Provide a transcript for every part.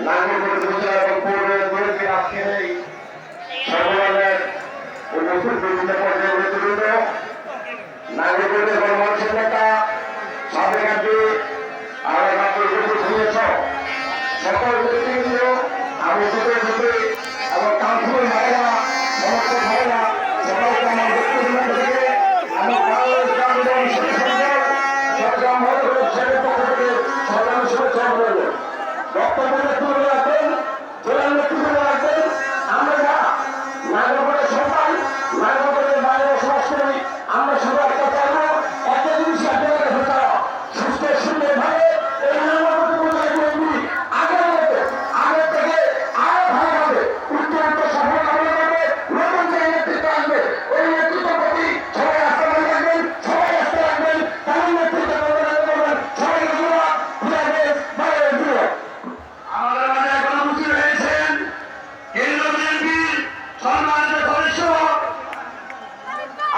নাগরিক পূজা এবং পূর্বে আজকের এই সর্বদলের নতুন বিভিন্ন পর্যায়ে নেতৃবৃন্দ, নাগরিক গণমানুষের নেতা, সাবেক এমপি সকল নেতৃবৃন্দ, আমি এবং কাউন্সিলর ভাইরা, সমস্ত ভাইরা, সবাইকে আমার ব্যক্তিগত থেকে আমি বক্তব্য নেতৃত্ব রাখবেন, জেলার নেতৃত্ব রাখবেন। আমরা যারা নাগরিকের সন্তান, নাগরিকের বাইরে বসবাস করি, আমরা সবাই একটা চাইবো, একটা জিনিস আপনাদের কাছে চাওয়া, সুস্থ সুন্দর ভাবে এই আগের থেকে আরো ভালো হবে, উত্তর সফল কামনা করবে, নতুন যে নেতৃত্ব আসবে ওই নেতৃত্বের প্রতি সবাই আস্থা রাখবেন, সবাই আস্থা রাখবেন, তাদের নেতৃত্ব করবেন, সবাই আমাদের মাঝে এখন উপস্থিত হয়েছেন কেন্দ্রীয় বিএনপির সম্মানিত সদস্য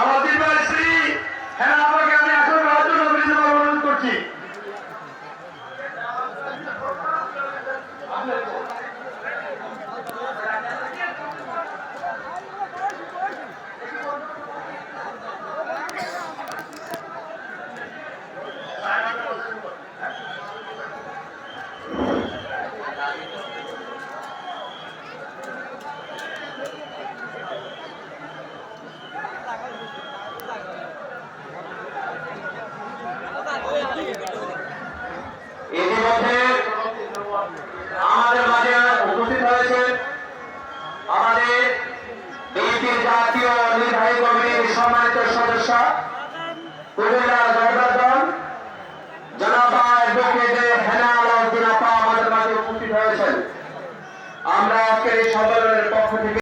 আমাদের শ্রী হ্যাঁ আমাকে আমি এখন রাজ্য অনুরোধ করছি। ইতিমধ্যে আমাদের মাঝে উপস্থিত হয়েছে আমাদের বিএনপির জাতীয় নির্বাহী কমিটির সম্মানিত সদস্য কুমিল্লার দল জনাব অ্যাডভোকেট হেনা আলাউদ্দিন আপা আমাদের মাঝে উপস্থিত হয়েছেন। আমরা আজকের এই সম্মেলনের পক্ষ থেকে